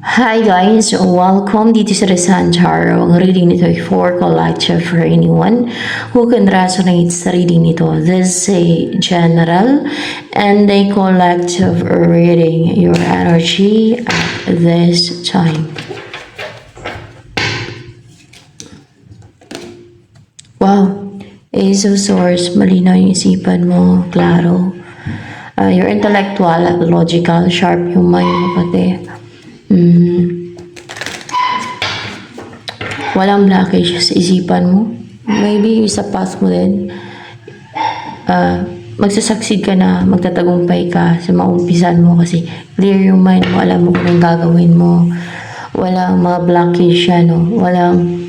Hi guys, welcome dito sa Rizal Tarot. Ang reading nito ay for collective for anyone who can resonate sa reading nito. This is a general and a collective reading your energy at this time. Wow, Ace of Swords, malinaw yung isipan mo, klaro. You're intellectual, logical, sharp yung mind mo pati. Walang blockage sa isipan mo. Maybe sa path mo din. Magsasucceed ka na, magtatagumpay ka sa maumpisan mo kasi clear yung mind mo, alam mo kung anong gagawin mo. Walang mga blockage yan, no? Walang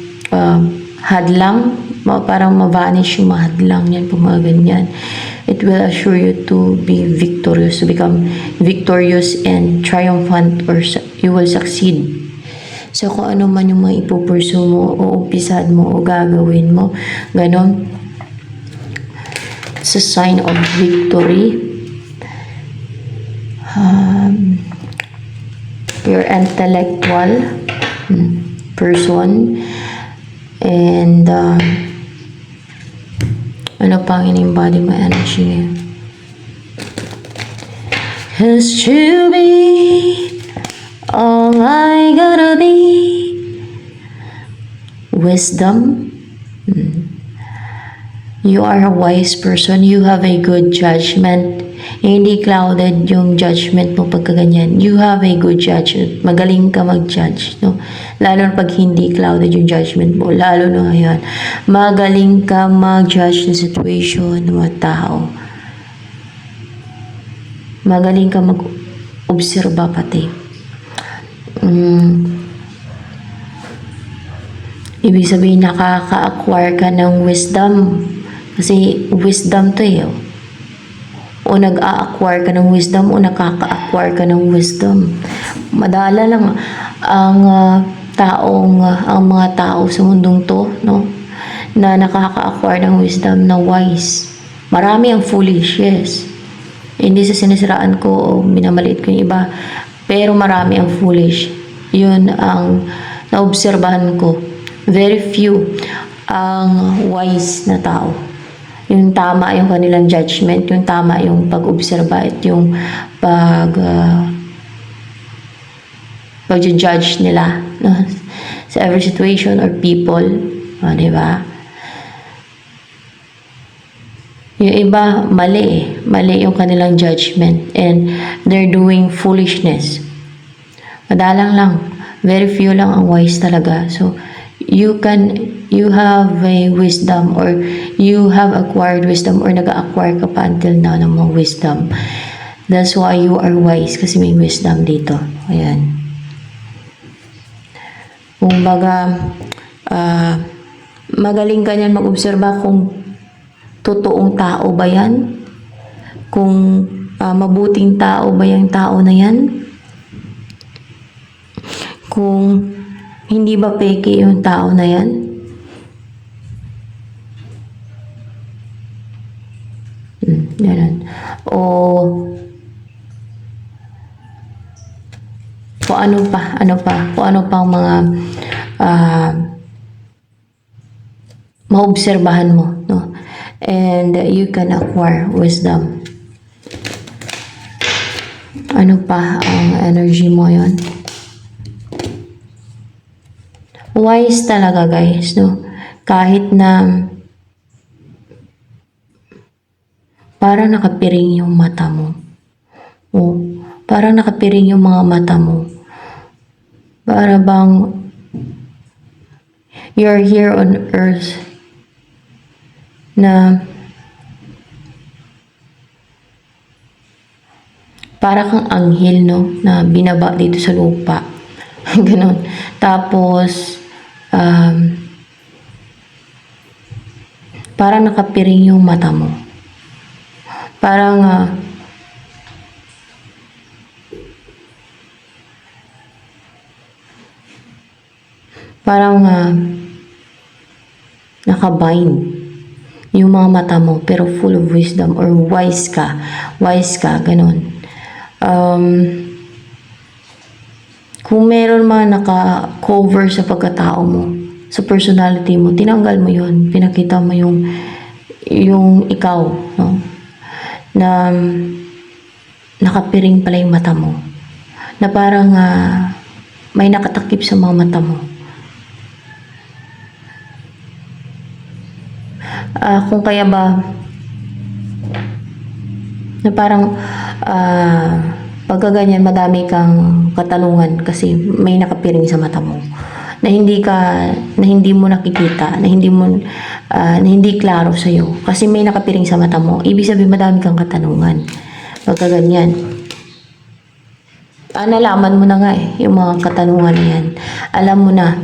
hadlang. Parang ma-vanish yung mga hadlang yan, pag mga ganyan. It will assure you to be victorious, to become victorious and triumphant, or you will succeed. So kung ano man yung mga ipupursu mo, o umpisad mo, o gagawin mo, ganon. It's a sign of victory. You're intellectual person. And ano pang in-embody mo energy? Has to be all I gotta be. Wisdom. You are a wise person. You have a good judgment. Hindi clouded yung judgment mo pagka ganyan. You have a good judgment. Magaling ka mag-judge, no? Lalo na pag hindi clouded yung judgment mo. Lalo na ngayon. Magaling ka mag-judge ng situation ng mga tao. Magaling ka mag-obserba pati. Ibig sabihin, nakaka-acquire ka ng wisdom. Kasi wisdom to eh. O nag-a-acquire ka ng wisdom o nakaka-acquire ka ng wisdom. Madala lang ang mga tao sa mundong to, no? Na nakaka-acquire ng wisdom na wise. Marami ang foolish, yes. Hindi sa sinisiraan ko o minamaliit ko yung iba. Pero marami ang foolish. Yun ang naobserbahan ko. Very few ang wise na tao. Yung tama yung kanilang judgment, yung tama yung pag-obserba at yung pag-judge nila, no? Sa every situation or people, di ba? Yung iba, mali yung kanilang judgment and they're doing foolishness. Madalang lang, very few lang ang wise talaga. So, you have a wisdom or you have acquired wisdom or nag-acquire ka pa until now ng mga wisdom. That's why you are wise kasi may wisdom dito. Ayan. Kung baga, magaling ka niyan mag-obserba kung totoong tao ba yan? Kung mabuting tao ba yung tao na yan? Kung hindi ba peke yung tao na yan? Ganun. O kung ano pang mga maobserbahan mo, no? And you can acquire wisdom. Ano pa ang energy mo yon? Wise talaga guys, no? Kahit na parang nakapiring yung mata mo. O, parang nakapiring yung mga mata mo. Para bang you're here on earth na para kang anghel, no? Na binaba dito sa lupa. Ganon. Tapos parang nakapiring yung mata mo. Parang nakabind yung mga mata mo pero full of wisdom or wise ka, ganon. Kung meron mga naka-cover sa pagkatao mo, sa personality mo, tinanggal mo yun. Pinakita mo yung ikaw, no? Na nakapiring pala yung mata mo. Na parang may nakatakip sa mga mata mo. Kung kaya ba, na parang pagka ganyan, madami kang katanungan kasi may nakapiring sa mata mo na hindi mo nakikita, na hindi klaro sa iyo kasi may nakapiring sa mata mo. Ibig sabihin madami kang katanungan pagka ganyan. Nalaman mo na nga yung mga katanungan na yan. Alam mo na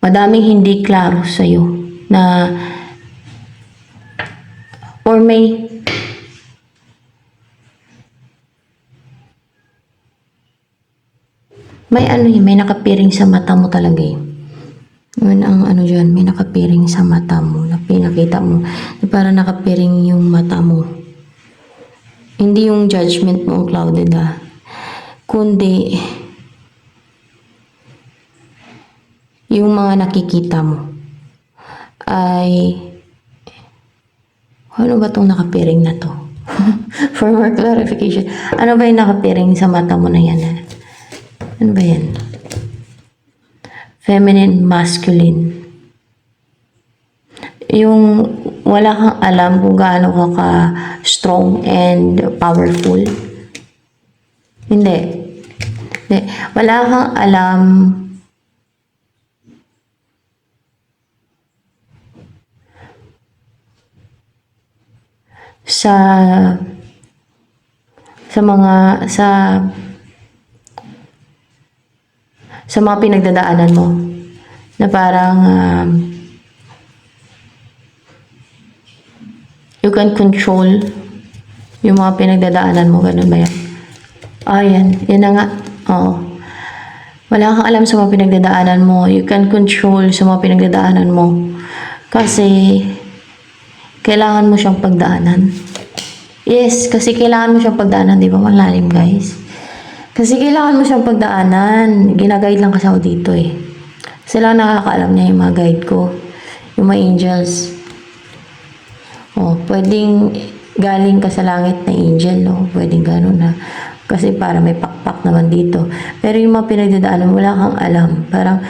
madaming hindi klaro sa iyo na or may may nakapiring sa mata mo talaga eh. Yun ang dyan, may nakapiring sa mata mo na pinakita mo na parang nakapiring yung mata mo. Hindi yung judgment mo ang clouded kundi yung mga nakikita mo ay ano ba tong nakapiring na to? For more clarification, ano ba yung nakapiring sa mata mo na yan? Ano ba yan? Feminine, masculine. Yung wala kang alam kung gaano ka strong and powerful. Hindi. Wala kang alam sa mga pinagdadaanan mo na parang you can control yung mga pinagdadaanan mo, ganun ba yan? Yan na nga. Wala kang alam sa mga pinagdadaanan mo. You can control sa mga pinagdadaanan mo kasi kailangan mo siyang pagdaanan. Yes, kasi kailangan mo siyang pagdaanan, di ba? Malalim, guys. Kasi kailangan mo siyang pagdaanan. Ginaguide lang kasi ako dito eh. Sila nakakaalam niya yung mga guide ko. Yung mga angels. Pwedeng galing ka sa langit na angel, no? Pwedeng gano'n na. Kasi para may pakpak naman dito. Pero yung mga pinagdadaanan, wala kang alam. Parang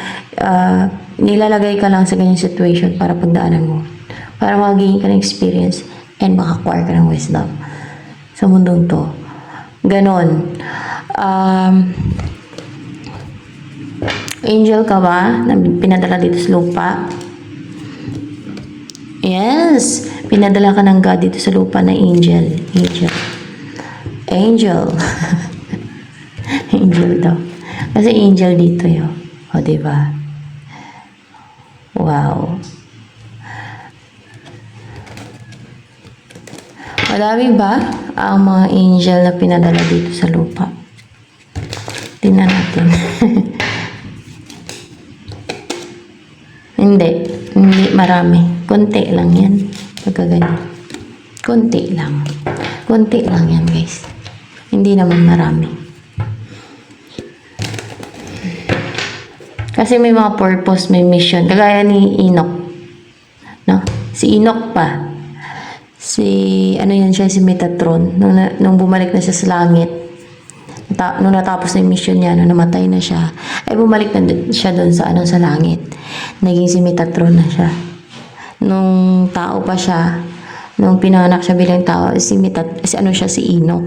nilalagay ka lang sa ganyang situation para pagdaanan mo. Para mag-gain ka ng experience and makakwire ka ng wisdom sa mundong to. Ganon. Angel ka ba na pinadala dito sa lupa? Yes, pinadala ka ng God dito sa lupa na angel. Angel daw. Kasi angel dito yun. Diba? Wow. Madami ba ang mga angel na pinadala dito sa lupa? Tingnan natin. Hindi marami. Konti lang yan. Pagkaganyan. Konti lang yan, guys. Hindi naman marami. Kasi may mga purpose, may mission. Kagaya ni Enoch. No? Si Enoch pa. Si Metatron. Nung bumalik na siya sa langit. Nung natapos na yung mission niya, nung namatay na siya, ay bumalik na siya doon sa langit. Naging si Metatron na siya. Nung tao pa siya, nung pinanganak siya bilang tao, si Enoch.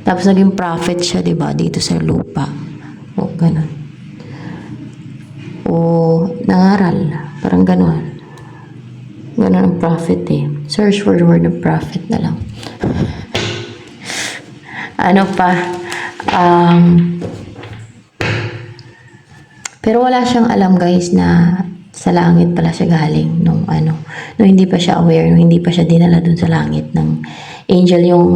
Tapos naging prophet siya, diba, dito sa lupa. Ganun. Nangaral. Parang ganun. Ganun ang prophet eh. Search for the word of prophet na lang. Pero wala siyang alam, guys, na sa langit pala siya galing nung hindi pa siya aware, nung hindi pa siya dinala dun sa langit ng angel. Yung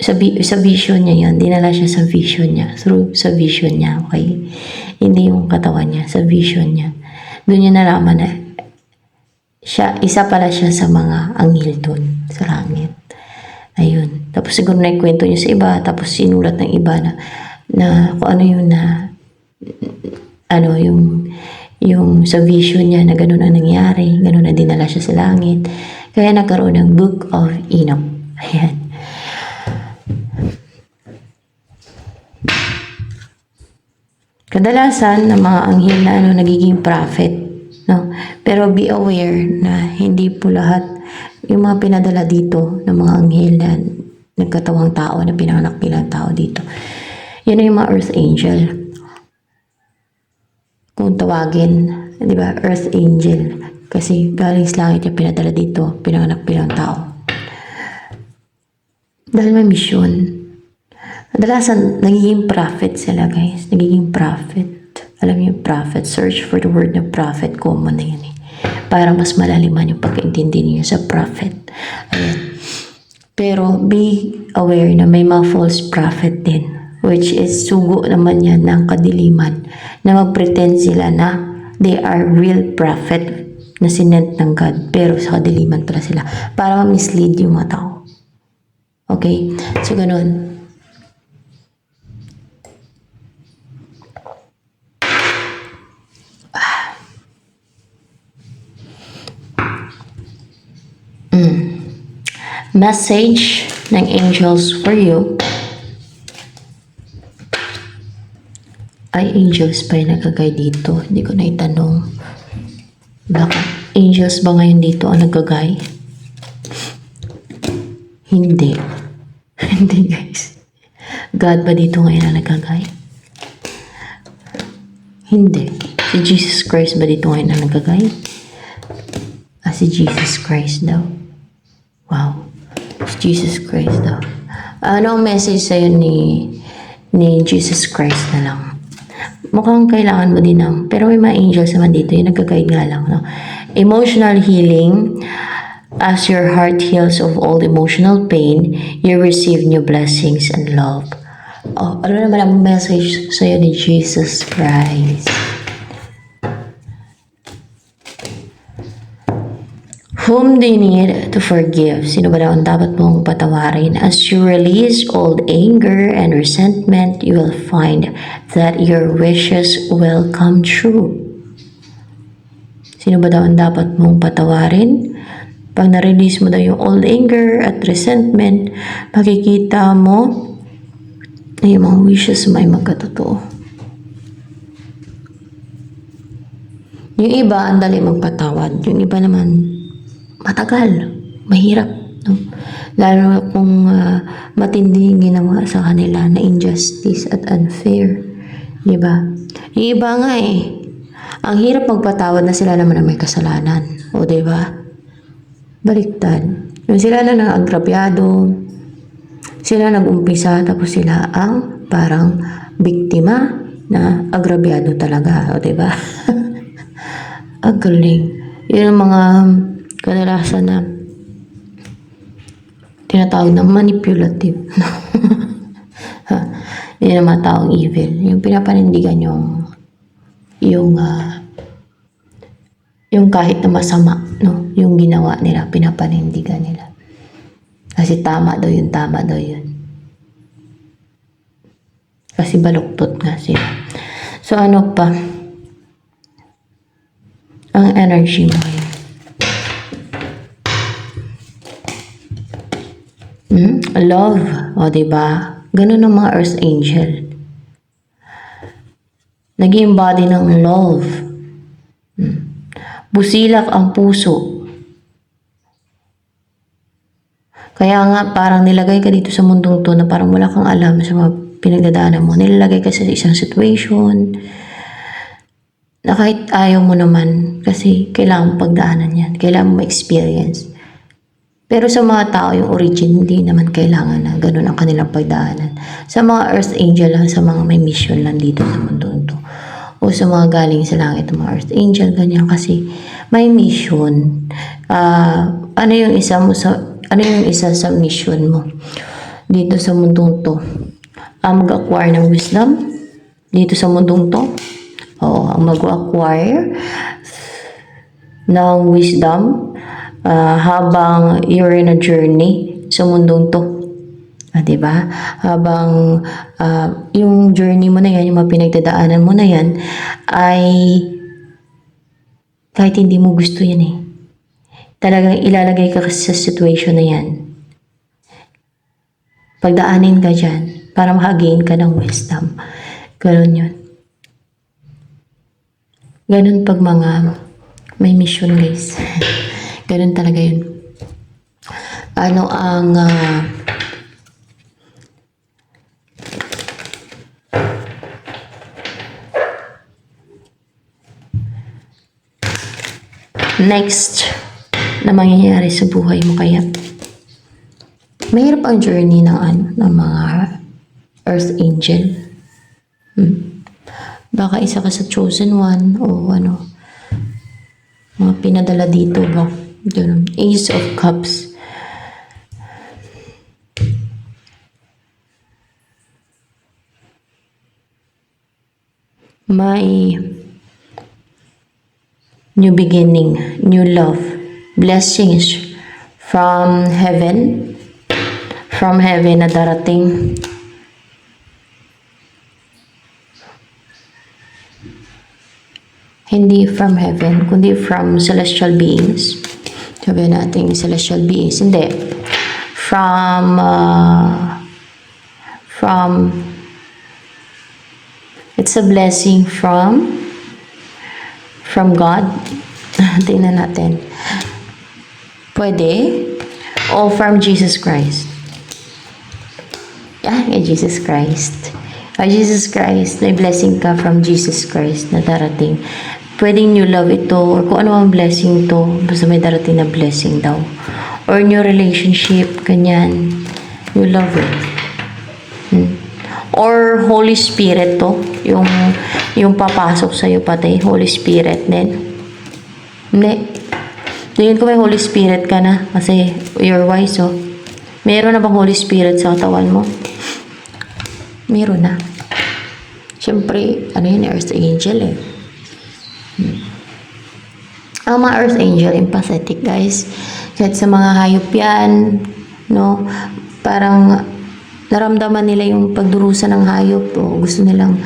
sa vision niya yun, dinala siya sa vision niya, sa vision niya, okay? Hindi yung katawan niya, sa vision niya. Doon niya nalaman na isa pala siya sa mga anghel dun sa langit. Ayun. Tapos siguro naikwento niya sa iba, tapos sinulat ng iba na kung ano yun na, ano, yung sa vision niya na ganun ang nangyari, ganun na dinala siya sa langit. Kaya nagkaroon ng Book of Enoch. Ayan. Kadalasan ng mga anghel na nagiging prophet, no? Pero be aware na hindi po lahat yung mga pinadala dito ng mga anghel na nagkatawang tao na pinanganak bilang tao dito. Yan yung mga earth angel. Kung tawagin, di ba, earth angel. Kasi galing sa langit yung pinadala dito, pinanganak bilang tao. Dahil may misyon. Kadalasan, nagiging prophet sila, guys. Nagiging prophet. Alam niyo yung prophet. Search for the word na prophet. Common na yun eh. Para mas malaliman yung pagkaintindi niyo sa prophet. Ayan. Pero be aware na may mga false prophet din. Which is sugo naman yan ng kadiliman. Na mag-pretend sila na they are real prophet na sinent ng God. Pero sa kadiliman pala sila. Para ma-mislead yung mga tao. Okay? So, ganun. Message ng angels for you. Ay, angels pa yung nagagay dito. Hindi ko na itanong. Bakit? Angels ba ngayon dito ang nagagay? Hindi. Hindi, guys. God ba dito ngayon ang nagagay? Hindi. Si Jesus Christ ba dito ngayon ang nagagay? Si Jesus Christ daw. Wow. Si Jesus Christ daw. Ano ang message sa'yo ni Jesus Christ na lang? Mukhang kailangan mo din ng, pero may mga angels naman dito, yung nagka-guide nga lang, no? Emotional healing. As your heart heals of all emotional pain, you receive new blessings and love. Oh, ano naman ang message sa'yo ni Jesus Christ? Whom do you need to forgive? Sino ba daw ang dapat mong patawarin? As you release old anger and resentment, you will find that your wishes will come true. Sino ba daw ang dapat mong patawarin? Pag na-release mo daw yung old anger at resentment, makikita mo na yung mga wishes mo ay magkatotoo. Yung iba, ang dali magpatawad. Yung iba naman, matagal, mahirap, no? Lalo kung matinding ginawa sa kanila na injustice at unfair, di ba? Yung iba nga ang hirap magpatawad na sila naman ang may kasalanan, o di ba? Baliktad. Yung sila na nang-agrabyado, sila nag-umpisa, tapos sila ang parang biktima na agrabyado talaga, o di ba? Ang galing. Yun ang mga kadalasan na tinatawag na manipulative. Yun ang mga taong evil. Yung pinapanindigan yung kahit na masama, no? Yung ginawa nila, pinapanindigan nila. Kasi tama daw yun. Kasi baluktot nga sila. So ano pa? Ang energy mo yun. Love, o diba? Ganun ang mga earth angel. Nag-embody ng love. Busilak ang puso. Kaya nga parang nilagay ka dito sa mundong to na parang wala kang alam sa mga pinagdadaanan mo. Nilalagay ka sa isang situation na kahit ayaw mo naman kasi kailangan mo pagdaanan yan. Kailangan mo ma-experience. Pero sa mga tao, yung origin, hindi naman kailangan na ganun ang kanilang pagdaanan. Sa mga earth angel lang, sa mga may mission lang dito sa mundo ito. O sa mga galing sa langit, mga earth angel, ganyan. Kasi may mission. Ano yung isa sa mission mo dito sa mundong to? Mag-acquire ng wisdom dito sa mundong to. Oo, ang mag-acquire ng wisdom habang you're in a journey sa mundong to. 'Di ba? Habang yung journey mo na yan, yung mga pinagdadaanan mo na yan, ay kahit hindi mo gusto yan talagang ilalagay ka sa situation na yan. Pagdaanin ka dyan para maka-gain ka ng wisdom. Ganun yun. Ganun pag mga may mission, guys. Ganun talaga yun. Ano ang next na mangyayari sa buhay mo? Kaya mahirap ang journey ng mga earth angel. Baka isa ka sa chosen one o mga pinadala dito ba? Ace of Cups. May new beginning, new love, blessings from heaven na darating. Hindi from heaven, kundi from celestial beings. Sabihin natin celestial beings. Hindi. It's a blessing from God. Tingnan natin. Pwede. O from Jesus Christ. Jesus Christ. Jesus Christ, may blessing ka from Jesus Christ na darating. Pwedeng new love ito, or kung ano ang blessing to, basta may darating na blessing daw. Or new relationship, ganyan. New love Or Holy Spirit to, yung papasok sa'yo pati, Holy Spirit din. Hindi. Tingin ko may Holy Spirit ka na, kasi you're wise, Meron na bang Holy Spirit sa katawan mo? Meron na. Siyempre, Earth Angel Ang mga Earth Angel, empathetic, guys. Kahit sa mga hayop yan, parang naramdaman nila yung pagdurusa ng hayop o gusto nilang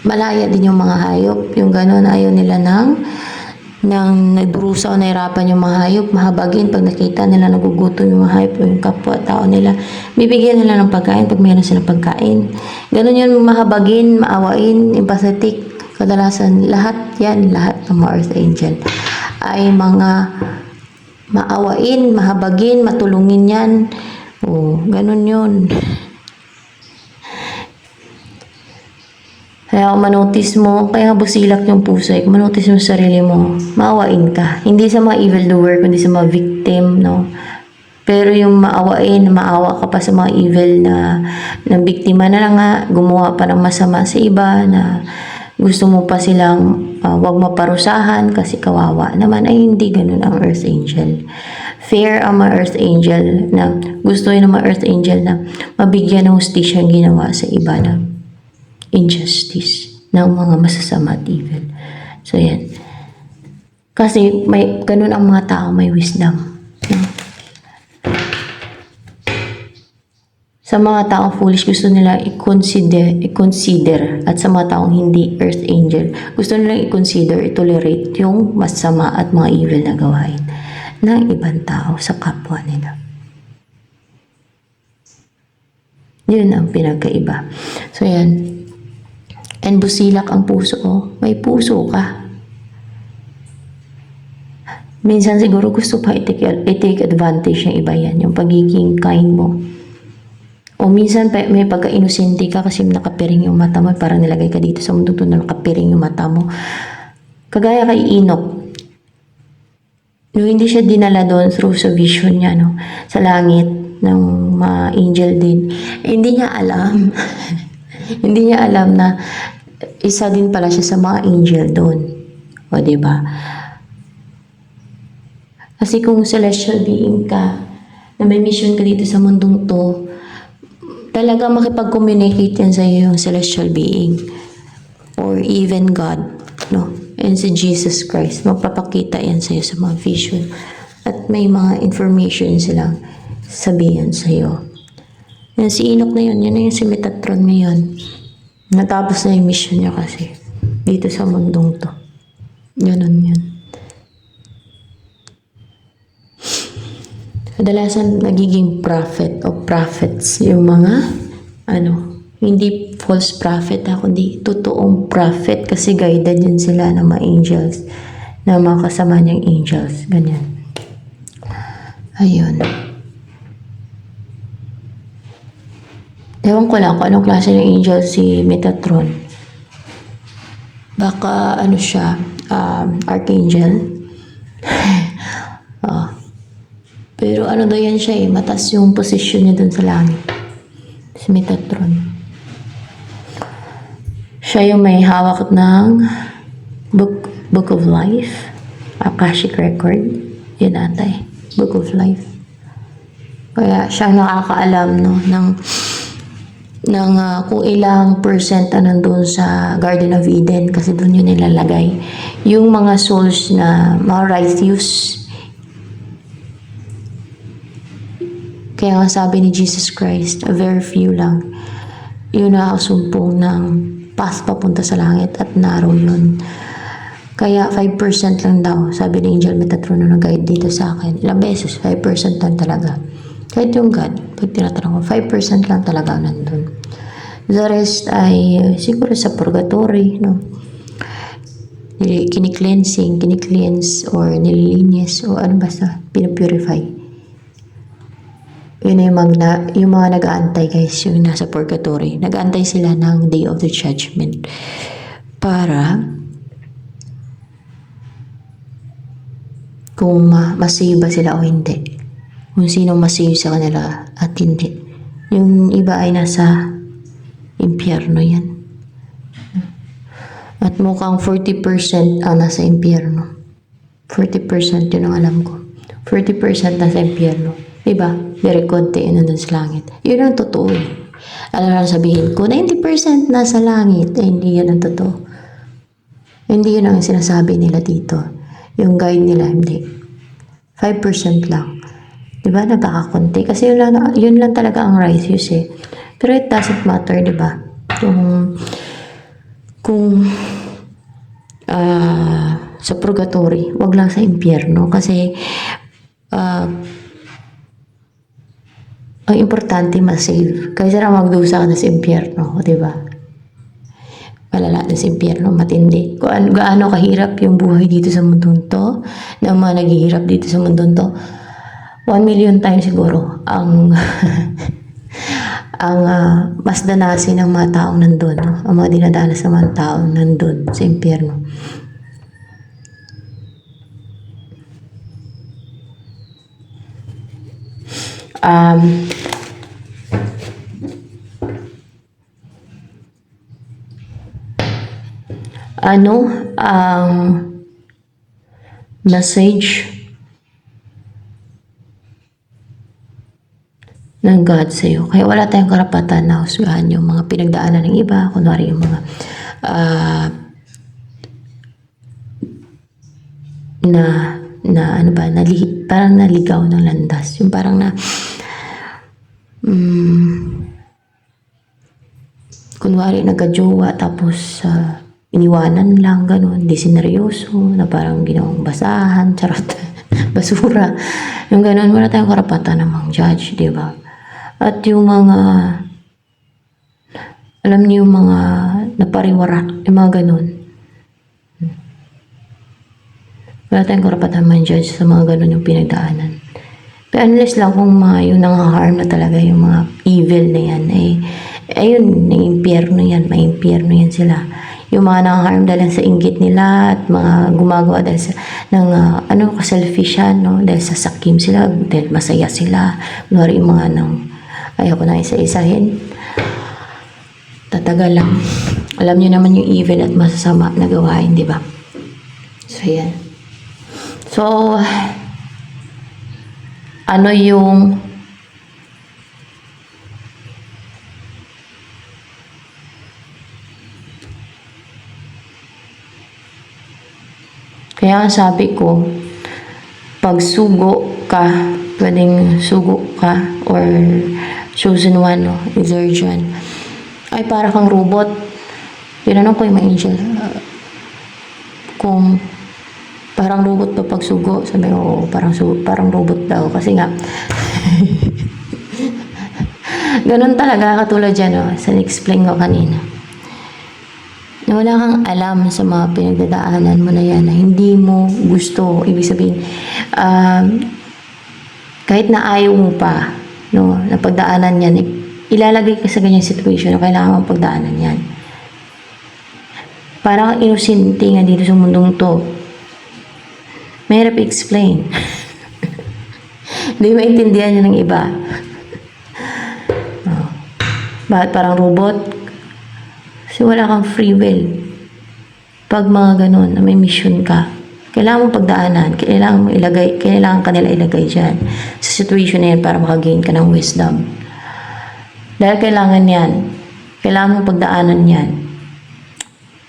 malaya din yung mga hayop. Yung gano'n, ayaw nila nang nagdurusa o nahirapan yung mga hayop, mahabagin pag nakita nila nagugutom yung mga hayop o yung kapwa-tao nila. Bibigyan nila ng pagkain pag mayroon silang pagkain. Ganun yun, mahabagin, maawain, empathetic. Kadalasan, lahat ng mga Earth Angel ay mga maawain, mahabagin, matulungin yan. Ganun yun. Kaya kung manotice mo, kaya busilak yung puso, kung manotice mo sa sarili mo, maawain ka. Hindi sa mga evildoer, kundi sa mga victim, Pero yung maawain, maawa ka pa sa mga evil na biktima na lang gumawa pa ng masama sa iba, na gusto mo pa silang wag maparusahan kasi kawawa naman, ay hindi ganun ang Earth Angel. Fair ang mga Earth Angel, na gusto yun ng mga Earth Angel na mabigyan ng hustisya ang ginawa sa iba na injustice ng mga masasama at evil. So yan. Kasi may ganun ang mga tao, may wisdom. Sa mga taong foolish, gusto nila i-consider, at sa mga taong hindi Earth Angel, gusto nila i-consider, i-tolerate yung masama at mga evil na gawain ng ibang tao sa kapwa nila. Yun ang pinagkaiba. So yan. And busilak ang puso ko. May puso ka. Minsan siguro gusto pa i-take advantage ng iba yan, yung pagiging kind mo. O minsan may pagka-inosente ka kasi nakapiring yung mata mo, parang nilagay ka dito sa mundo na nakapiring yung mata mo. Kagaya kay Enoch. Hindi siya dinala doon through sa vision niya, sa langit ng mga angel din. Hindi niya alam. Hindi niya alam na isa din pala siya sa mga angel doon. O, diba? Kasi kung celestial being ka, na may mission ka dito sa mundong to, talaga makipag-communicate yan sa iyo yung celestial being or even God, and si Jesus Christ, magpapakita yan sa iyo sa mga vision at may mga information silang sabihin sa'yo. Yan si Enoch na yun na yung si Metatron ngayon. Natapos na yung mission niya kasi dito sa mundong to. Ganun yan. Kadalasan nagiging prophet o prophets yung mga hindi false prophet kundi totoong prophet kasi guided yun sila ng mga angels, na mga kasama niyang angels. Ganyan. Ayun. Ewan ko lang kung anong klase ng angel si Metatron. Baka siya, archangel. Pero daw yan siya mataas yung posisyon niya dun sa langit. Si Metatron. Siya yung may hawak ng Book of Life. Akashic Record. Yan ata Book of Life. Kaya siya nakakaalam ng kung ilang percent nandun sa Garden of Eden kasi doon yun nilalagay. Yung mga souls na mga righteous. Kaya nga sabi ni Jesus Christ, a very few lang, yun nakasumpong ng path papunta sa langit at narrow yun. Kaya 5% lang daw, sabi ni Angel Metatron na nag-guide dito sa akin. Ilang beses, 5% lang talaga. Kahit yung God, pag tinatanong ko, 5% lang talaga nandun. The rest ay siguro sa purgatory, no? Kinikleanse or nililinis o basta, pinapurify. Yun yung mga nag-aantay guys, yung nasa purgatory. Nag-aantay sila ng Day of the Judgment para kung masave ba sila o hindi. Kung sino masave sa kanila at hindi. Yung iba ay nasa impyerno yan. At mukhang 40% ang nasa impyerno. 40% yun ang alam ko. 40% nasa impyerno. Diba? Very konti yun nandun sa langit. Yun ang totoo Alam lang sabihin ko, 90% nasa langit. Hindi yan ang totoo. Hindi yun ang sinasabi nila dito. Yung guide nila, hindi. 5% lang. Diba? Napakakunti. Kasi yun lang talaga ang righteous Pero it doesn't matter, diba? Kung sa purgatory, wag lang sa impyerno. Kasi ang importante masave. Kasi na magdusa ka na sa impyerno, di ba? Malala na sa impyerno, matindi. Kung gaano kahirap yung buhay dito sa mundong to, ng mga naghihirap dito sa mundong to, 1 million times siguro ang mas danasin ng mga taong nandun, no? Ang mga dinadanas ng mga taong nandun sa impyerno. Ang message ng God sa'yo. Kaya wala tayong karapatan na husgahan yung mga pinagdaanan ng iba. Kunwari yung mga parang naligaw ng landas. Yung parang kunwari nagka-jowa tapos iniwanan lang, ganun, di sineryoso, na parang ginawang basahan, charot, basura. Yung ganun, wala tayong karapatan namang judge, di ba? At yung mga, alam niyo yung mga napariwara, yung mga ganun. Wala tayong karapatan man judge sa mga ganun yung pinagdaanan. Pero unless lang kung yung nangaharm na talaga yung mga evil na yan, ayun, impyerno yan, may impyerno yan sila. Yung mga nangaharm dahil sa inggit nila at mga gumagawa dahil ng kaselfishan, no? Dahil sa sakim sila, dahil masaya sila. Kunwari yung mga ayaw ko na isa-isahin. Tatagal lang. Alam niyo naman yung evil at masasama na gawain, di ba? So, yan. So, yung kaya sabi ko, pag sugo ka, pwedeng sugo ka or chosen one, no? Either dyan. Ay, para kang robot. Tinanong ko yung mga angel, kung parang robot pa pag sugo. Sabi ko, parang robot daw. Kasi nga, ganun talaga, katulad dyan, no? Sa explain ko kanina. Na wala kang alam sa mga pinagdadaanan mo na yan, na hindi mo gusto. Ibig sabihin, kahit na ayaw mo pa, no, na pagdaanan yan, ilalagay ka sa ganyang situation na kailangan mong pagdaanan yan. Parang inosente nga dito sa mundong to. Mahirap i-explain. Hindi maintindihan niya ng iba. Bakit parang robot? Kasi wala kang free will. Pag mga ganun, na may mission ka, kailangan mong pagdaanan, kailangan kanila ilagay dyan sa situation na yan para makagain ka ng wisdom. Dahil kailangan yan, kailangan mong pagdaanan yan.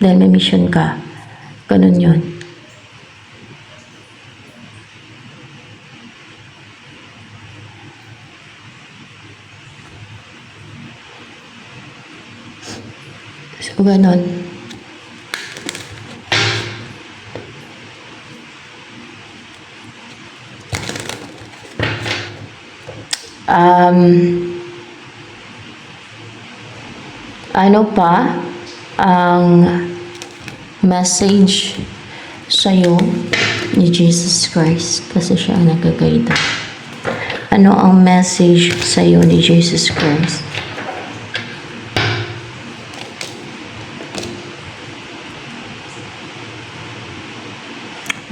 Dahil may mission ka. Ganun yun. So, ganun. Ano pa ang message sa'yo ni Jesus Christ? Kasi siya ang nagkagaida. Ano ang message sa'yo ni Jesus Christ?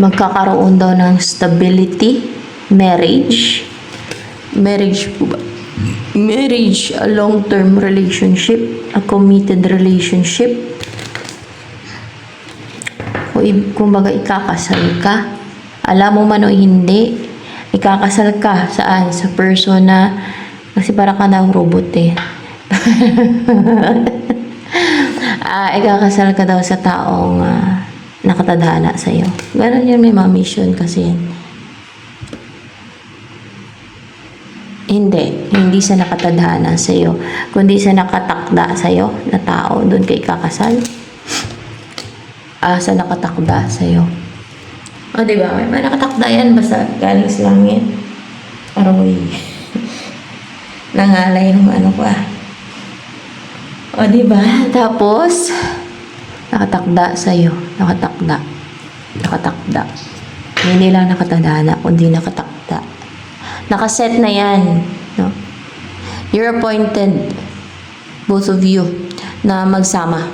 Magkakaroon daw ng stability, marriage po ba? Marriage, a long-term relationship, a committed relationship. Kumbaga, ikakasal ka. Alam mo man o hindi, ikakasal ka saan? Sa person na, kasi para ka na robot eh. Ikakasal ka daw sa taong nakatadhana sa'yo. Ganon yun, may mga mission kasi yan. Hindi sa nakatadhana sa'yo, kundi sa nakatakda sa'yo na tao, doon ka ikakasal. Sa nakatakda sa'yo. O, diba? May nakatakda yan, basta galing sa langit. Aroy. Nangalay yung ano ko O, diba? Tapos, nakatakda sa'yo. Nakatakda. Hindi lang nakatadhana, kundi nakatakda. Nakaset na yan. No? You're appointed, both of you, na magsama.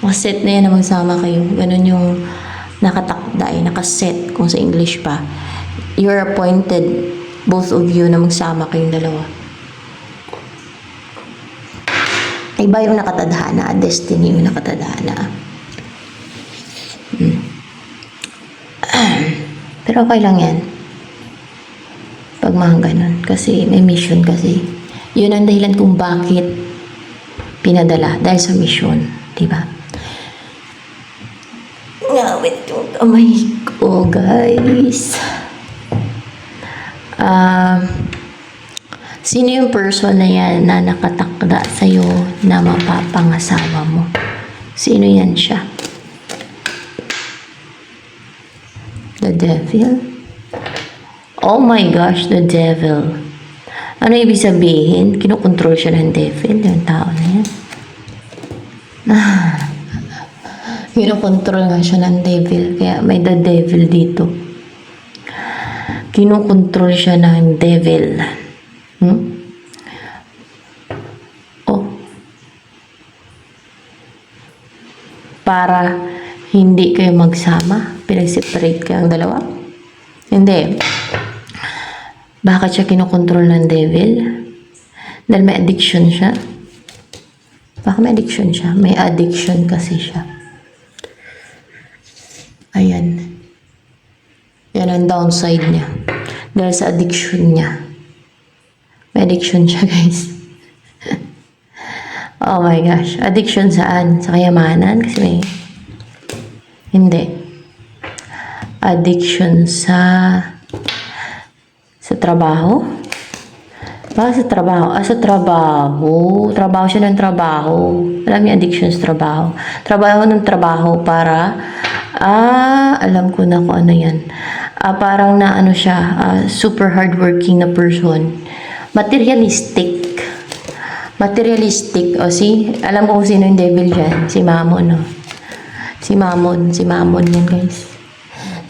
Nakaset na yan na magsama kayo. Ganun yung nakatakda eh. Nakaset, kung sa English pa. You're appointed, both of you, na magsama kayong dalawa. Iba yung nakatadhana. Destiny yung nakatadhana. Pero okay lang yan. Pag mga ganun. Kasi may mission kasi. Yun ang dahilan kung bakit pinadala. Dahil sa mission. Diba? Wait yung kamay ko, guys. Sino yung person na yan na nakatakda sa'yo na mapapangasawa mo? Sino yan siya? The devil? Oh my gosh, the devil. Ano ibig sabihin? Kinokontrol siya ng devil, yung tao na yan. Kinokontrol nga siya ng devil, kaya may the devil dito. Kinokontrol siya ng devil. Para hindi kayo magsama, pinag-separate kayong dalawa? Hindi. Bakit siya kinokontrol ng devil? Dahil may addiction siya. Baka may addiction siya. May addiction kasi siya. Ayan. Yan ang downside niya. Dahil sa addiction niya. May addiction siya, guys. Oh my gosh. Addiction saan? Sa kayamanan? Kasi may... Hindi. Addiction sa trabaho? Baka sa trabaho. Sa trabaho. Trabaho siya ng trabaho. Alam niya, addiction sa trabaho. Trabaho ng trabaho para, alam ko na kung ano yan. Parang na ano siya, super hardworking na person. Materialistic. Materialistic. O alam ko kung sino yung devil dyan. Si Mammon, no? Si Mammon yan, guys.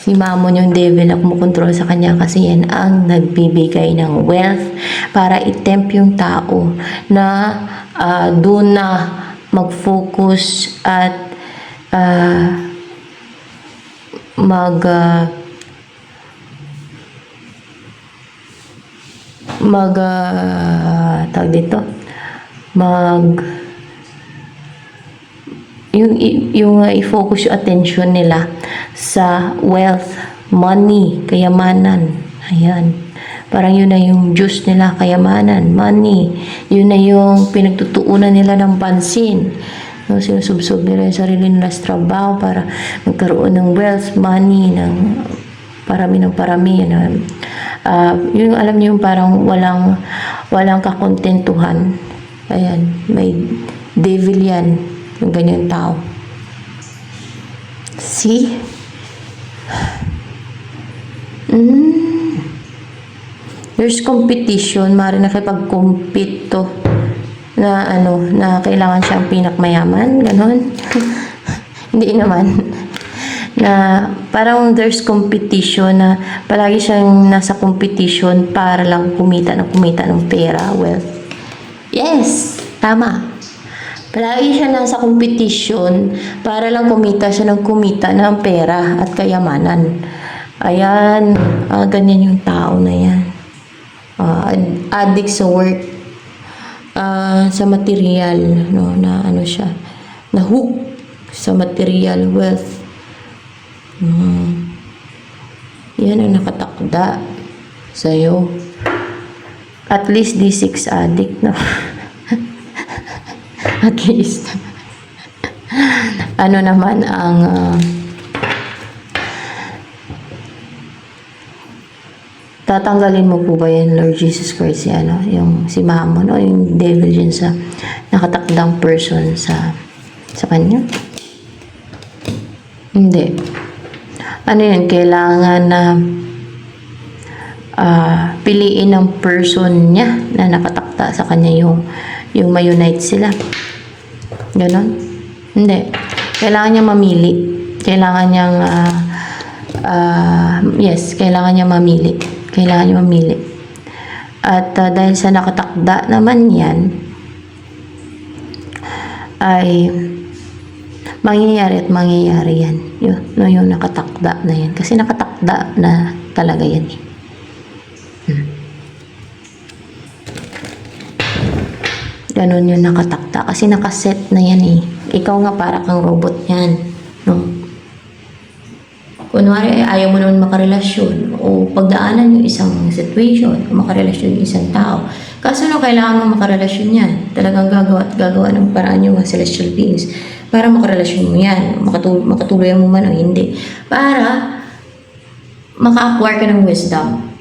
Si Mammon yung devil na kumukontrol sa kanya kasi yan ang nagbibigay ng wealth para i-tempt yung tao na doon na mag-focus at tawag dito, yung i-focus yung attention nila sa wealth, money, kayamanan. Ayan. Parang yun na yung juice nila, kayamanan, money. Yun na yung pinagtutuunan nila ng pansin. No, sinusubsob nila yung sarili nila sa trabaho para magkaroon ng wealth, money, ng parami ng parami. Yung alam niyo yung parang walang kakontentuhan. Ayan, may devil yan, yung ganyan tao. See? There's competition, mari nakipag-compete to na na kailangan siyang pinakmayaman, ganon. Hindi naman. Na parang there's competition na palagi siyang nasa competition para lang kumita ng pera, wealth. Yes, tama. Palagi siya nasa competition para lang kumita ng pera at kayamanan. Ayan, ganyan yung tao na yan. Addict sa work, sa material, no, na siya, na hook sa material wealth. Yan ang nakatakda sa'yo. At least D6 addict, no? At least. Ano naman ang tatanggalin mo po ba yan, Lord Jesus Christ, yung si Mammon o yung devil yun sa nakatakdang person sa kanya? Hindi. Ano yun? Kailangan na piliin ng person niya na nakatakda sa kanya yung ma-unite sila. Ganon? Hindi. Kailangan niya mamili. Kailangan niyang kailangan niya mamili. Kailangan niya mamili. At dahil sa nakatakda naman yan, ay mangyayari yan. Yung nakatakda na yan. Kasi nakatakda na talaga yan. Ganon yung nakatakda. Kasi nakaset na yan eh. Ikaw nga para kang robot yan. No? Kunwari, ayaw mo naman makarelasyon o pagdaanan yung isang situation o makarelasyon yung isang tao. Kaso kailangan mo makarelasyon yan. Talagang gagawa ng paraan yung mga celestial beings para makarelasyon mo yan. Makatuloy mo man o hindi. Para maka-acquire ka ng wisdom.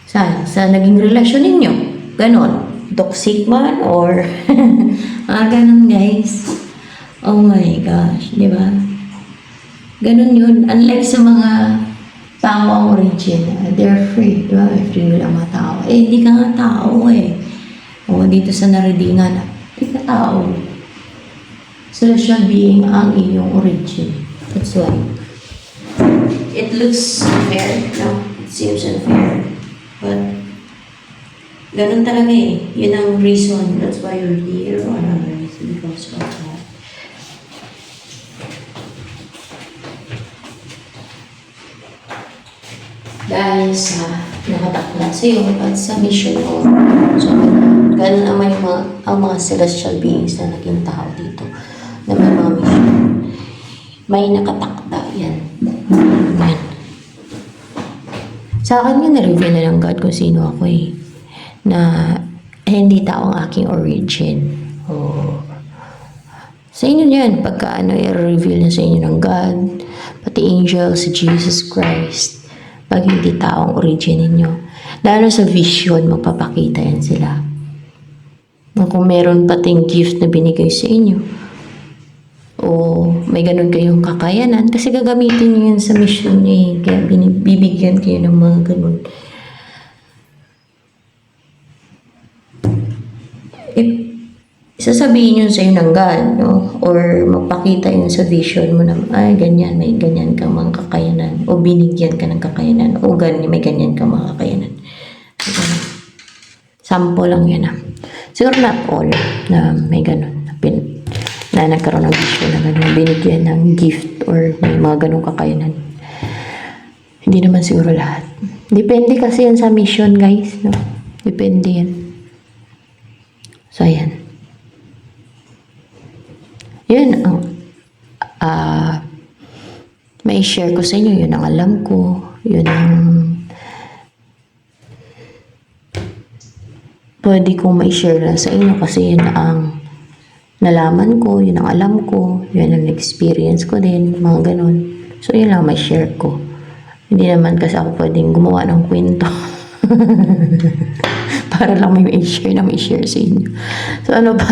Sa naging relasyon ninyo. Ganon. Toxic man or ganun guys. Oh my gosh, di ba? Ganun yun. Unlike sa mga tao ang origin, they're free, di ba? Free lang mga tao. Hindi ka nga tao eh. O dito sa naridingan, hindi ka tao. Celestial being ang iyong origin. That's why. It looks unfair, no? It seems unfair. But ganun talaga eh. Yun ang reason. That's why you're here on earth. Because of that. Dahil sa nakatakla sa iyo at sa mission mo. So, ganun naman ang mga celestial beings na naging tao dito. Na may mga mission. May nakatakda yan. Amen. Sa akin yun, na-reveal na ng God kung sino ako eh. Na hindi tao ang aking origin. Sa inyo yan, pagka i-reveal na sa inyo ng God, pati angels, si Jesus Christ, Pag hindi taong origin ninyo. Lalo sa vision, magpapakita yan sila. Kung meron pating gift na binigay sa inyo, o may ganun kayong kakayanan, kasi gagamitin nyo yan sa mission nyo eh. Kaya bibigyan kayo ng mga ganun. Sasabihin yun sa'yo ng God, no? Or magpakita yun sa vision mo na, ay, ganyan, may ganyan kang mga kakayanan. O binigyan ka ng kakayanan. O ganyan, may ganyan kang mga kakayanan. Sample lang yan, ah. Siguro not all na may ganun. Na nagkaroon ng vision na ganun. Binigyan ng gift or may mga ganung kakayanan. Hindi naman siguro lahat. Depende kasi yan sa mission, guys, no? Depende yan. So, ayan. Yun ang may share ko sa inyo. Yun ang alam ko. Yun ang pwede kong mai-share lang sa inyo kasi yun ang nalaman ko, yun ang alam ko, yun ang experience ko din, mga ganun. So, yun lang may share ko. Hindi naman kasi ako pwedeng gumawa ng kwento. Para lang may i-share na may share sa inyo. So, ano ba?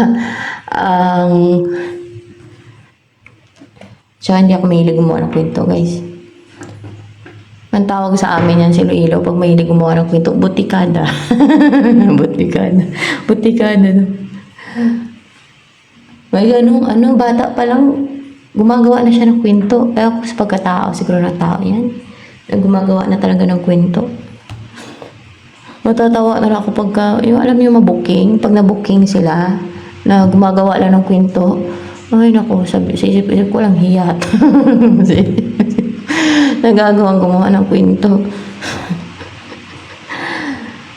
Tsaka hindi ako mahilig gumawa ng kwento, guys. Ang tawag sa amin yan, si Iloilo, pag mahilig gumawa ng kwento, butikada. Butikada. Butikada, no? May ganun, bata pa lang, gumagawa na siya ng kwento. Kaya ako sa pagkatao, siguro na tao yan, na gumagawa na talaga ng kwento. Matatawa na lang ako pagka, yung alam niyo mabuking, pag nabuking sila, na gumagawa lang ng kwento, ay nako, sa isip ko lang hiyat. Nagagawang gumawa ng kwento.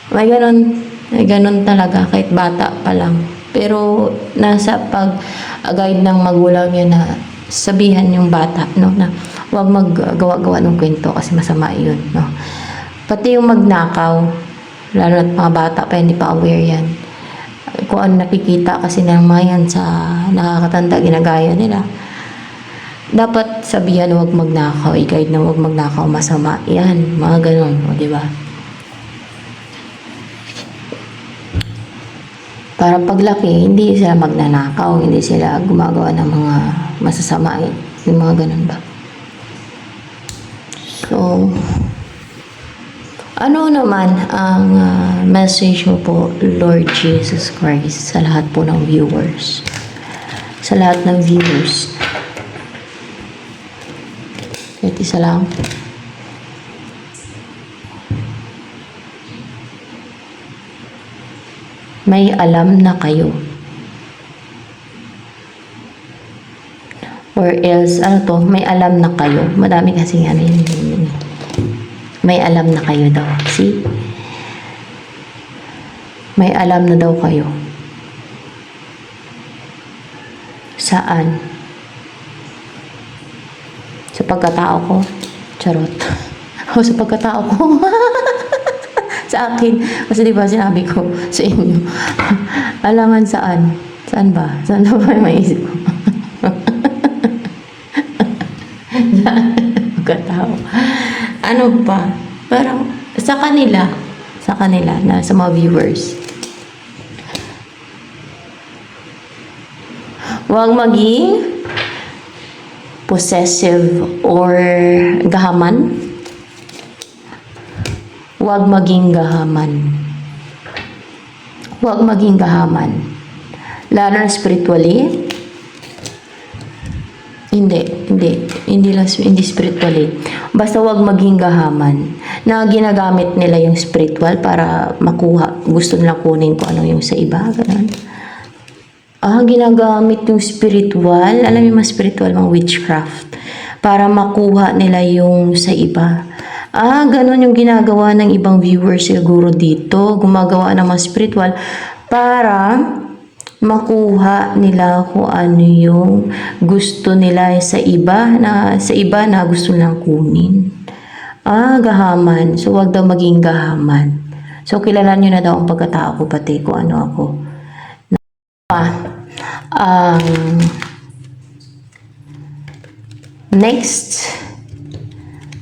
May ganun talaga kahit bata pa lang. Pero nasa pag-guide ng magulang yan na sabihan yung bata, no, na huwag maggawa-gawa ng kwento kasi masama yun, no. Pati yung magnakaw, lalo at mga bata pa hindi pa aware yan. Kung ano nakikita kasi ng mga yan sa nakakatanda, ginagaya nila. Dapat sabihan huwag magnakaw, i-guide na huwag magnakaw, masama yan, mga ganun, o diba? Para paglaki, hindi sila magnanakaw, hindi sila gumagawa ng mga masasama, yung mga ganun ba? So, ano naman ang message mo po, Lord Jesus Christ, sa lahat po ng viewers? Sa lahat ng viewers. Kahit isa lang. May alam na kayo. Or else, may alam na kayo. Madami kasi yun. May alam na kayo daw. See? May alam na daw kayo. Saan? Sa pagkatao ko? Charot. O sa pagkatao ko? Sa akin. Kasi diba sinabi ko sa inyo. Alaman saan? Saan ba? Saan ba may isip ko? Pagkatao. Ano pa? Parang sa kanila na sa mga viewers. Huwag maging possessive or gahaman. Huwag maging gahaman. Huwag maging gahaman. Lalo na spiritually. Hindi spiritually. Basta wag maging gahaman na ginagamit nila yung spiritual para makuha. Gusto nila kunin kung ano yung sa iba. Ganun. Ginagamit yung spiritual. Alam yung mga spiritual, mga witchcraft. Para makuha nila yung sa iba. Ganun yung ginagawa ng ibang viewers siguro dito. Gumagawa ng mga spiritual para makuha nila kung ano yung gusto nila sa iba na gusto nilang kunin. Gahaman. So, wag daw maging gahaman. So, kilalan nyo na daw ang pagkatao ko pati kung ano ako. Next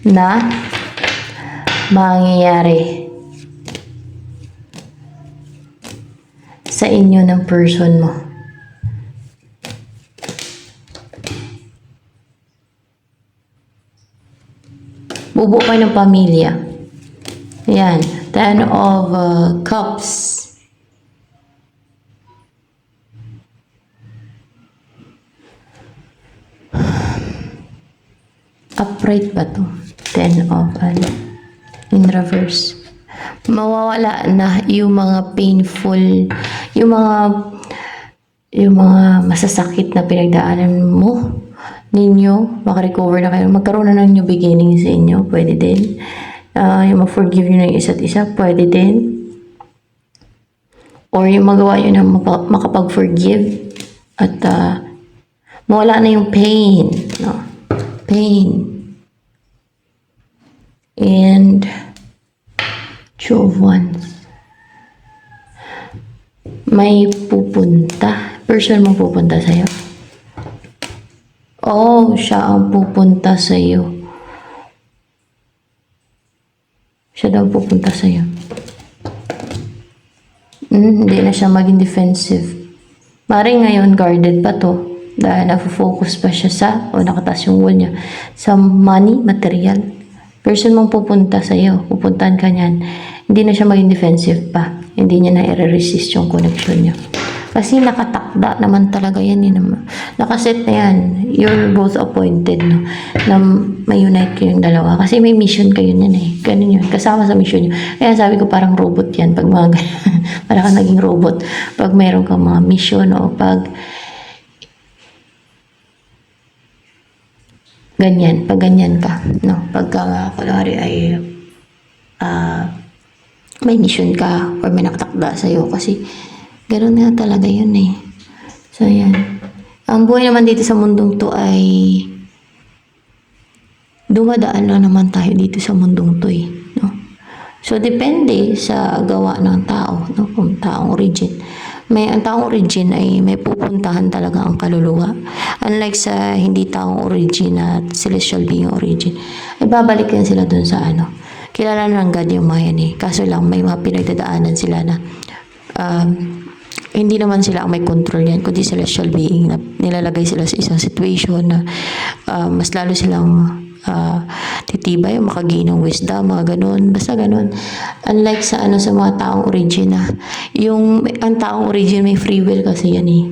na mangyayari sa inyo ng person mo. Bubuo kayo ng pamilya. Ayan. 10 of Cups. Upright ba to? 10 of in reverse. Mawawala na yung mga painful, yung mga masasakit na pinagdaanan mo ninyo, makarecover na kayo, magkaroon na ng new beginning sa inyo, pwede din. Yung mag-forgive nyo ng isa't isa, pwede din. Or yung magawa nyo na makapag-forgive at mawala na yung pain. No? Pain. And Two of Wands. May pupunta. Person mo pupunta sa'yo. Oh, siya ang pupunta sa'yo. Siya daw pupunta sa'yo. Hindi na siya maging defensive. Maring ngayon guarded pa to. Dahil nafo-focus pa siya sa, o nakataas yung wall niya, sa money, material. Person mong pupunta sa'yo, pupuntahan ka niyan, hindi na siya maging defensive pa. Hindi niya na i-resist yung connection niya. Kasi nakatakda naman talaga yan. Nakaset na yan. You're both appointed, no? Na may unite kayong dalawa. Kasi may mission kayo niyan eh. Ganun yun. Kasama sa mission niyo. Kaya sabi ko parang robot yan. Pag mga parang ka naging robot. Pag mayroon kang mga mission o pag ganyan, pag ganyan ka, no? Pagka, kunwari ay may mission ka or may nakatakda sa'yo kasi gano'n nga talaga yun eh. So, yan. Ang buhay naman dito sa mundong to ay dumadaan lang naman tayo dito sa mundong to eh, no? So, depende sa gawa ng tao, no? Kung taong origin. Ang taong origin ay may pupuntahan talaga ang kaluluwa. Unlike sa hindi taong origin at celestial being origin, ay babalik yan sila dun sa ano. Kilala ng God yung mga yan eh. Kaso lang may mga pinagdadaanan sila na hindi naman sila ang may control yan, kundi celestial being na nilalagay sila sa isang situation na mas lalo silang titibay, makagain ng wisdom, mga ganun, basta ganun. Unlike sa sa mga taong origin na ang taong origin may free will kasi yan eh.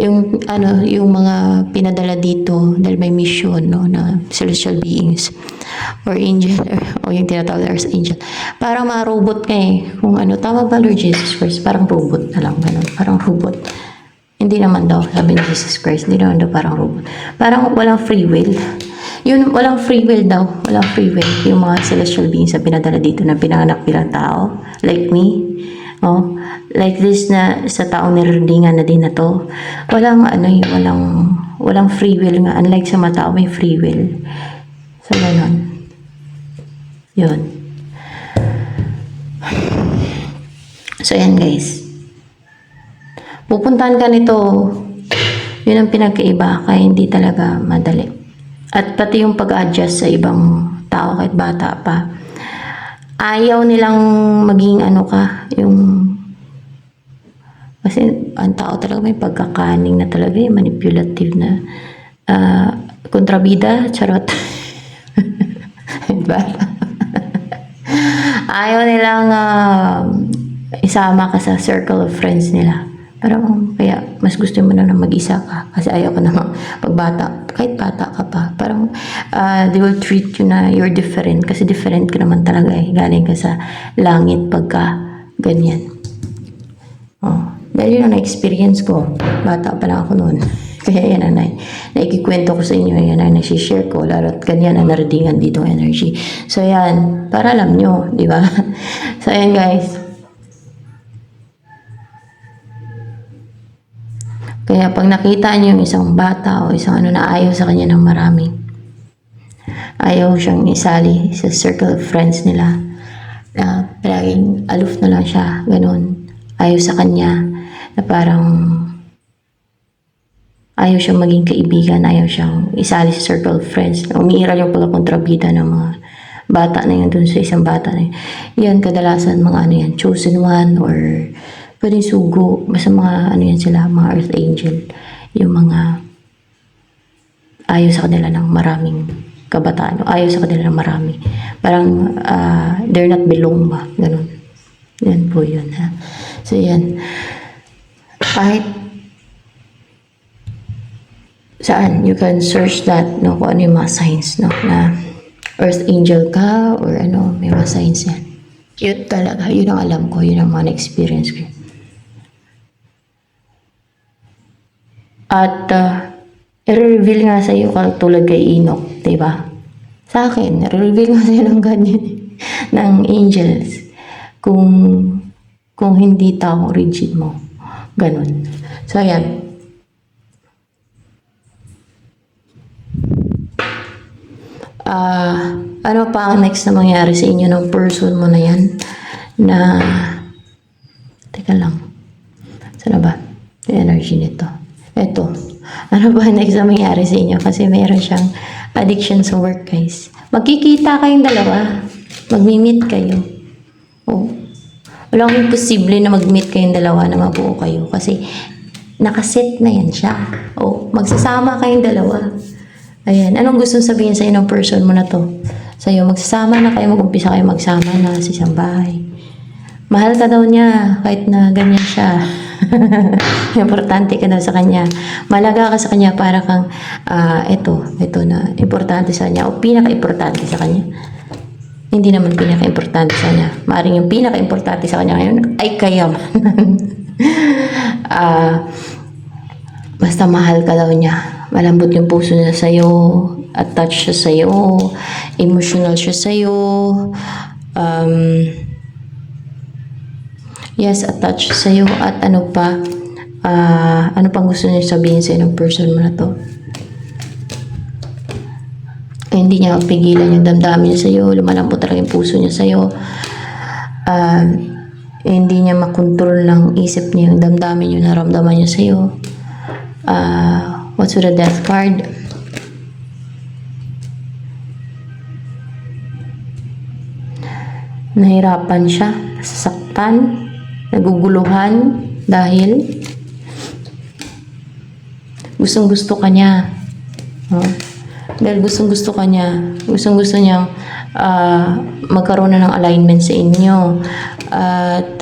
Yung mga pinadala dito dahil may mission, no, na celestial beings or angel o yung tinatawag na angel. Parang mga robot ka eh. Kung tama ba Lord Jesus Christ? Parang robot na lang, ganun. Parang robot. Hindi naman daw, sabi ni Jesus Christ, hindi naman daw parang robot. Parang walang free will. Yun, walang free will daw. Walang free will. Yung mga celestial beings na pinadala dito na pinanganak bilang tao. Like me. Oh, like this na sa taong nirindingan na din na to. Walang walang free will nga. Unlike sa mga tao may free will. So, ganun. Yun. So, yan guys. Pupuntahan ka nito. Yun ang pinagkaiba. Kaya hindi talaga madali. At pati yung pag-adjust sa ibang tao kahit bata pa. Ayaw nilang maging kasi ang tao talaga may pagkakaning na talaga, manipulative na kontrabida, charot. Diba? Ayaw nilang isama ka sa circle of friends nila. Parang kaya mas gusto mo na mag-isa ka kasi ayaw ka namang pagbata, kahit bata ka pa. Parang they will treat you na you're different kasi different ka naman talaga eh. Galing ka sa langit pagka ganyan. Oh, dahil yun ang na-experience ko. Bata pa lang ako noon. Kaya yan ang naikikwento ko sa inyo. Yan ang nasi-share ko. Lalo at ganyan ang naradingan ditong energy. So yan, para alam nyo, di ba? So yan guys. Kaya pag nakita niyo yung isang bata o isang na ayaw sa kanya ng marami, ayaw siyang isali sa circle of friends nila, palaging aloof na lang siya, ganun. Ayaw sa kanya, na parang ayaw siyang maging kaibigan, ayaw siyang isali sa circle of friends. Umiiral yung pagkakontrabida ng bata na yun dun sa isang bata na yun. Yan, kadalasan mga ano yan, chosen one or pwedeng sugo. Basta mga ano yan sila, mga earth angel. Yung mga ayaw sa kanila ng maraming kabataan. Ayaw sa kanila ng marami. Parang they're not belong ba? Ganun. Yan po yun. Ha? So yan. Kahit saan, you can search that, no, kung ano yung mga signs, no, na earth angel ka or ano, may mga signs yan. Yun talaga, yun ang alam ko, yun ang mga experience ko. At i-reveal nga sa iyo tulad kay Enoch, diba? Sa akin, i-reveal nga sa iyo ng ganyan, ng angels, kung hindi tao rigid mo. Ganun. So, ayan. Ano pa ang next na mangyari sa inyo ng person mo na yan? Na, teka lang. Saan ba? Yung energy nito. Ito. Ano ba ang next na mangyari sa inyo? Kasi mayroon siyang addiction sa work, guys. Magkikita kayong dalawa. Magmi-meet kayo. Oh. Walang imposible na mag-meet kayong dalawa na mabuo kayo. Kasi nakaset na yan siya. Oh. Magsasama kayong dalawa. Ayan. Anong gusto sabihin sa ng person mo na to? Sa'yo, magsasama na kayo, mag-umpisa kayo magsama na sa isang bahay. Mahal ka daw niya, kahit na ganyan siya. Importante ka daw sa kanya. Malaga ka sa kanya para kang, ito na, importante sa kanya, o pinaka-importante sa kanya. Hindi naman pinaka-importante sa kanya. Maaring yung pinaka-importante sa kanya ngayon ay kayamanan. Basta mahal ka daw niya. Malambot yung puso niya sa'yo, attached siya sa'yo, emotional siya sa'yo, yes, attached siya sa'yo, at ano pa, ano pang gusto niya sabihin sa'yo ng person mo na to. Hindi niya mapigilan yung damdamin niya sa'yo, lumalambot talaga yung puso niya sa'yo, hindi niya makontrol ng isip niya yung damdamin yung naramdaman niya sa'yo. What's with the death card? Nahirapan siya, nasasaktan, naguguluhan dahil gustong-gusto ka niya. Dahil gustong-gusto ka niya, gustong-gusto niyang magkaroon na ng alignment sa inyo. At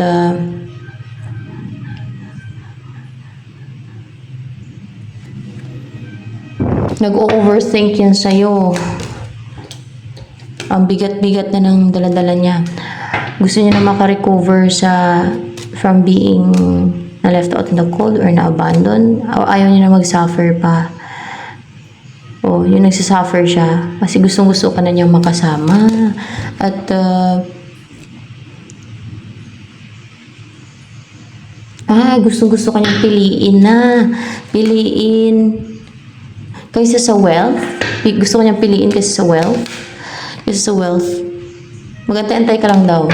nag-overthink yan sa'yo. Ang bigat-bigat na ng daladala niya. Gusto niya na makarecover from being na left out in the cold or na abandon. Ayaw niya na mag-suffer pa. O, yung nagsasuffer siya. Kasi gustong-gusto ka na niyang makasama. At gustong-gusto ka niyang piliin kaysa sa wealth. Gusto ko niyang piliin kaysa sa wealth. Kaysa sa wealth. Mag-antay-antay ka lang daw.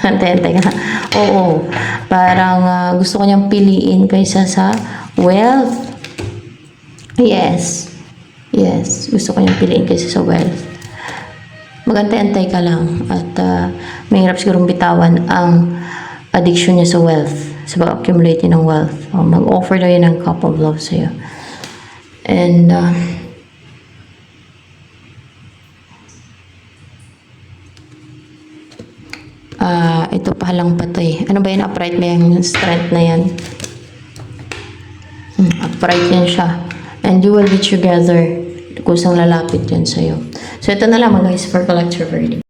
Antay-antay ka lang. Oo. Parang gusto ko niyang piliin kaysa sa wealth. Yes. Yes. Gusto ko niyang piliin kaysa sa wealth. Mag-antay-antay ka lang. At mahirap sigurong bitawan ang addiction niya sa wealth. Sa pag-accumulate ng wealth. Mag-offer daw yun ng cup of love sa'yo. And ito pa lang pa to eh. Ano ba yan? Upright ba yung strength na yan? Upright yan siya. And you will be together. Kusang lalapit yan sa'yo. So ito na lang guys for collector verdict.